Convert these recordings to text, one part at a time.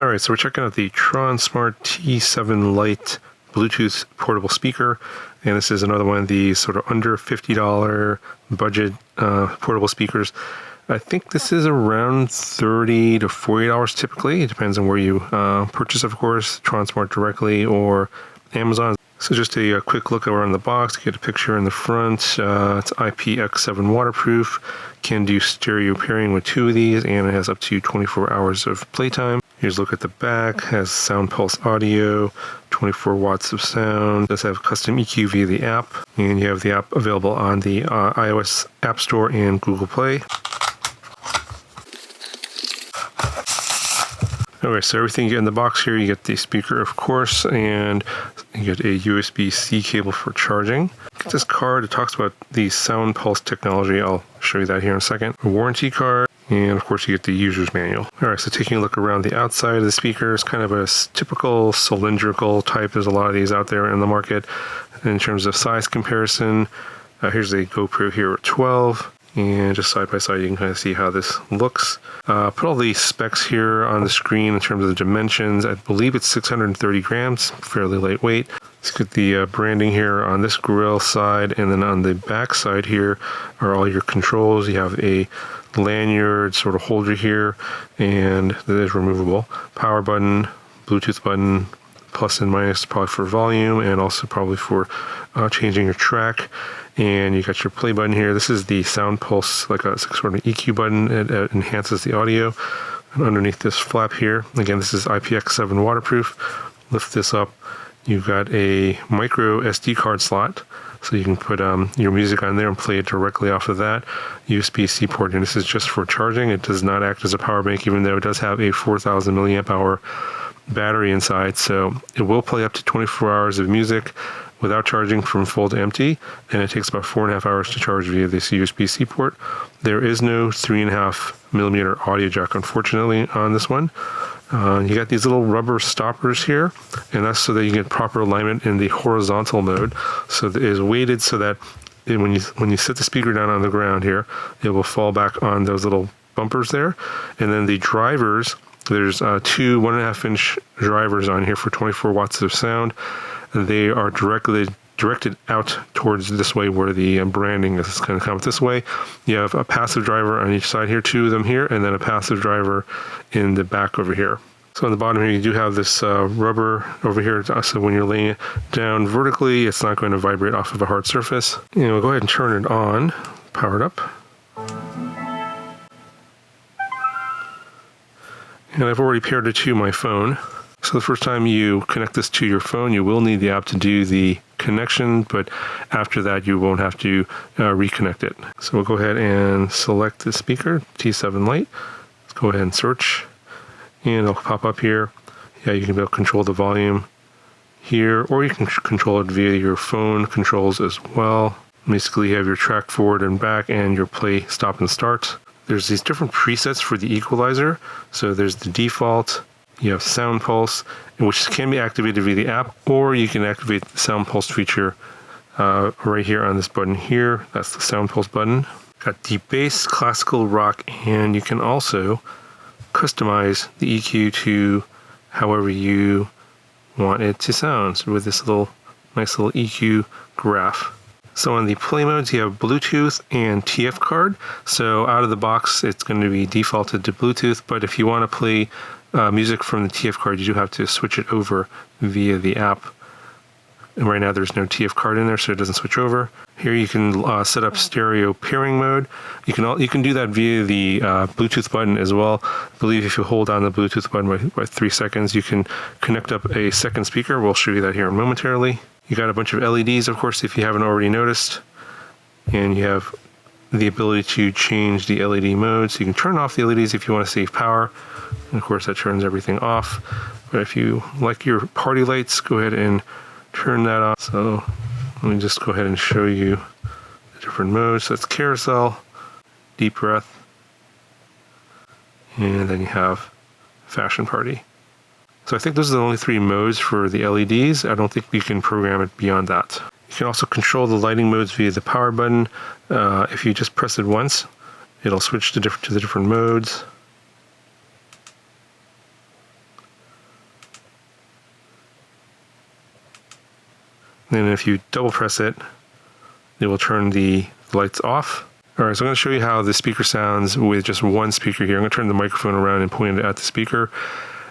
All right, so we're checking out the TRONSMART T7 Lite Bluetooth portable speaker, and this is another one of these sort of under $50 budget portable speakers. I think this is around $30 to $40 typically. It depends on where you purchase, of course, TRONSMART directly or Amazon. So just a quick look around the box to get a picture in the front. It's IPX7 waterproof, can do stereo pairing with 2 of these, and it has up to 24 hours of playtime. Here's a look at the back, has sound pulse audio, 24 watts of sound. It does have custom EQ via the app, and you have the app available on the iOS App Store and Google Play. Okay, so everything you get in the box here, you get the speaker, of course, and you get a USB-C cable for charging. Get this card, it talks about the sound pulse technology. I'll show you that here in a second. A warranty card, and of course you get the user's manual. All right, so taking a look around the outside of the speaker, it's kind of a typical cylindrical type. There's a lot of these out there in the market. In terms of size comparison, here's a GoPro Hero 12. And just side by side, you can kind of see how this looks. Put all the specs here on the screen in terms of the dimensions. I believe it's 630 grams, fairly lightweight. Let's get the branding here on this grill side, and then on the back side here are all your controls. You have a lanyard sort of holder here, and that is removable. Power button, Bluetooth button, plus and minus probably for volume, and also probably for changing your track. And you got your play button here. This is the sound pulse, like a sort of EQ button. It enhances the audio. And underneath this flap here, again, this is IPX7 waterproof. Lift this up. You've got a micro SD card slot, so you can put your music on there and play it directly off of that. USB-C port, and this is just for charging. It does not act as a power bank, even though it does have a 4,000 milliamp hour battery inside. So it will play up to 24 hours of music without charging from full to empty, and it takes about 4.5 hours to charge via this USB-C port. There is no 3.5 millimeter audio jack, unfortunately, on this one. You got these little rubber stoppers here, and that's so that you get proper alignment in the horizontal mode. So it is weighted so that when you sit the speaker down on the ground here, it will fall back on those little bumpers there. And then the drivers, there's two 1.5-inch drivers on here for 24 watts of sound. They are directed out towards this way where the branding is going to come this way. You have a passive driver on each side here, 2 of them here, and then a passive driver in the back over here. So on the bottom here, you do have this rubber over here, so when you're laying it down vertically, it's not going to vibrate off of a hard surface. And we'll go ahead and turn it on, power it up. And I've already paired it to my phone. So the first time you connect this to your phone, you will need the app to do the connection, but after that you won't have to reconnect it. So we'll go ahead and select the speaker, T7 Lite. Let's go ahead and search, and it'll pop up here. Yeah, you can be able to control the volume here, or you can control it via your phone controls as well. Basically, you have your track forward and back and your play, stop, and start. There's these different presets for the equalizer. So there's the default. You have sound pulse, which can be activated via the app, or you can activate the sound pulse feature right here on this button here. That's the sound pulse button. Got deep bass, classical, rock, and you can also customize the EQ to however you want it to sound. So with this nice little EQ graph. So on the play modes, you have Bluetooth and TF card. So out of the box, it's going to be defaulted to Bluetooth, but if you want to play music from the TF card, you do have to switch it over via the app. And right now there's no TF card in there, so it doesn't switch over. Here you can set up stereo pairing mode. You can do that via the Bluetooth button as well. I believe if you hold down the Bluetooth button by 3 seconds, you can connect up a second speaker. We'll show you that here momentarily. You got a bunch of LEDs, of course, if you haven't already noticed. And you have the ability to change the LED mode. So you can turn off the LEDs if you want to save power. And of course, that turns everything off. But if you like your party lights, go ahead and turn that off. So let me just go ahead and show you the different modes. So it's carousel, deep breath, and then you have fashion party. So I think those are the only 3 modes for the LEDs. I don't think you can program it beyond that. You can also control the lighting modes via the power button. If you just press it once, it'll switch to the different modes. And if you double press it, it will turn the lights off. All right, so I'm going to show you how the speaker sounds with just one speaker here. I'm going to turn the microphone around and point it at the speaker.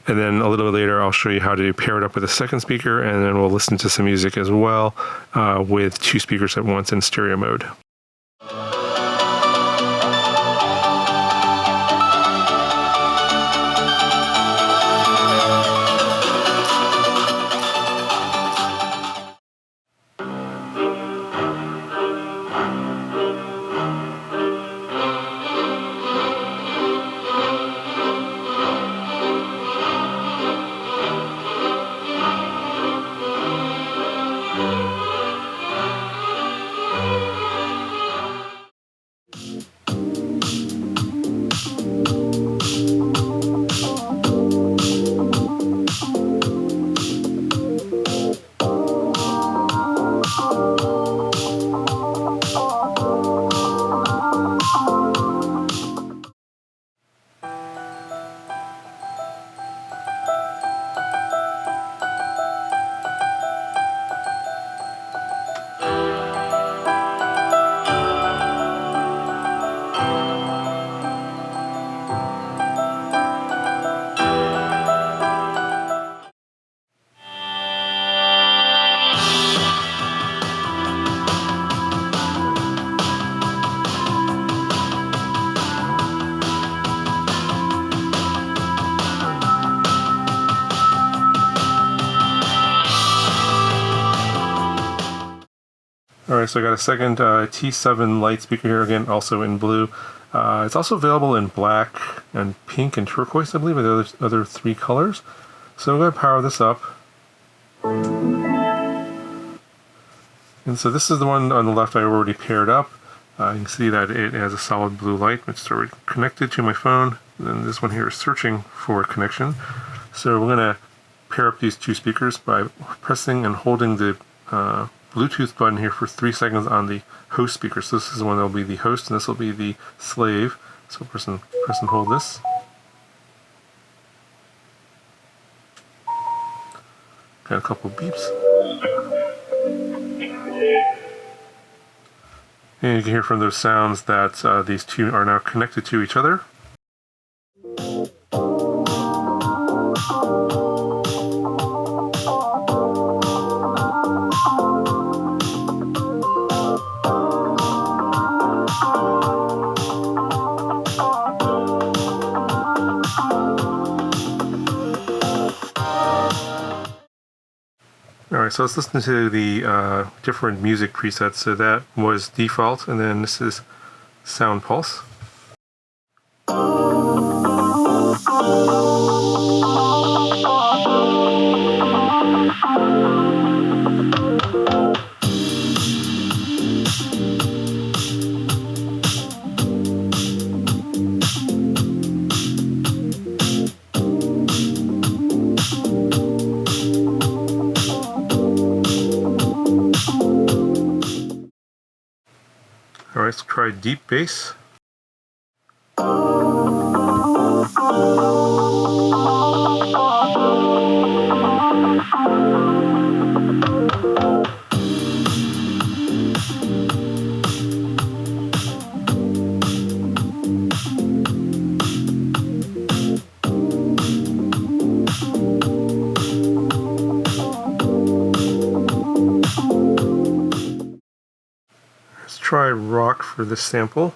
And then a little bit later, I'll show you how to pair it up with a second speaker, and then we'll listen to some music as well with two speakers at once in stereo mode. Alright, so I got a second T7 Lite speaker here, again, also in blue. It's also available in black and pink and turquoise, I believe, are the other three colors. So I'm going to power this up. And so this is the one on the left I already paired up. You can see that it has a solid blue light, which is already connected to my phone. And then this one here is searching for a connection. So we're going to pair up these two speakers by pressing and holding the Bluetooth button here for 3 seconds on the host speaker. So this is the one that will be the host, and this will be the slave. So press and hold this. Got a couple of beeps. And you can hear from those sounds that these two are now connected to each other. Alright, so let's listen to the different music presets. So that was default, and then this is Sound Pulse. Alright, let's try deep bass. Try rock for this sample.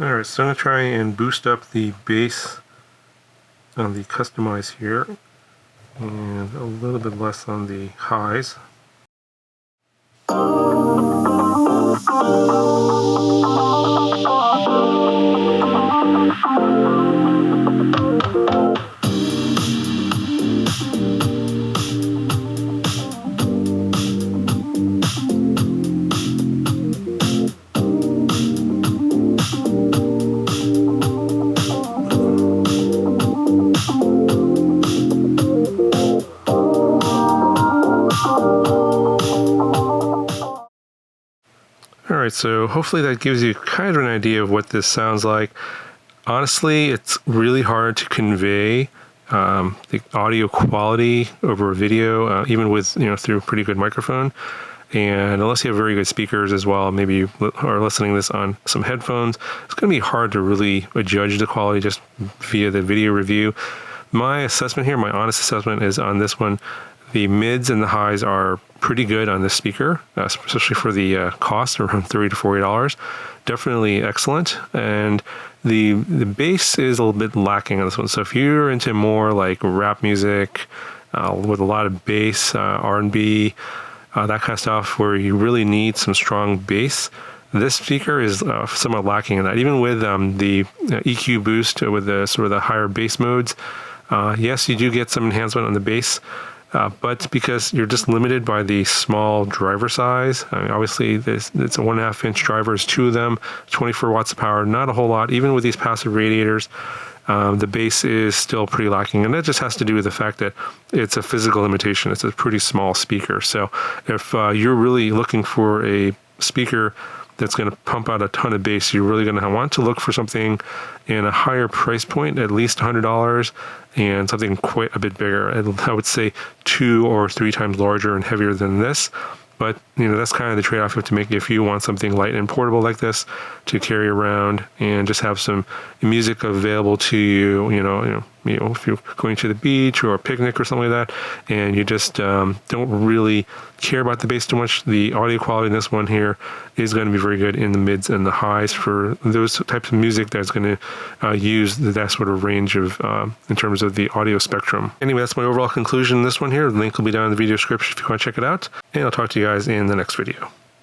Alright, so I'm going to try and boost up the bass on the customize here, and a little bit less on the highs. right, so hopefully that gives you kind of an idea of what this sounds like. Honestly, it's really hard to convey the audio quality over a video, even with, through a pretty good microphone. And unless you have very good speakers as well, maybe you are listening to this on some headphones, it's going to be hard to really judge the quality just via the video review. My assessment here, my honest assessment is on this one, the mids and the highs are pretty good on this speaker, especially for the cost, around $30 to $40. Definitely excellent. And the bass is a little bit lacking on this one. So if you're into more like rap music with a lot of bass, R&B, that kind of stuff, where you really need some strong bass, this speaker is somewhat lacking in that. Even with the EQ boost with the sort of the higher bass modes, yes, you do get some enhancement on the bass, but because you're just limited by the small driver size. I mean, obviously it's a 1.5 inch drivers, 2 of them, 24 watts of power, not a whole lot. Even with these passive radiators, the bass is still pretty lacking, and that just has to do with the fact that it's a physical limitation. It's a pretty small speaker. So if you're really looking for a speaker that's going to pump out a ton of bass, you're really going to want to look for something in a higher price point, at least $100, and something quite a bit bigger. I would say 2 or 3 times larger and heavier than this. But, that's kind of the trade-off you have to make if you want something light and portable like this to carry around and just have some music available to you, if you're going to the beach or a picnic or something like that, and you just don't really care about the bass too much. The audio quality in this one here is going to be very good in the mids and the highs for those types of music that's going to use that sort of range of in terms of the audio spectrum. Anyway, that's my overall conclusion in this one here. The link will be down in the video description if you want to check it out, and I'll talk to you guys in the next video.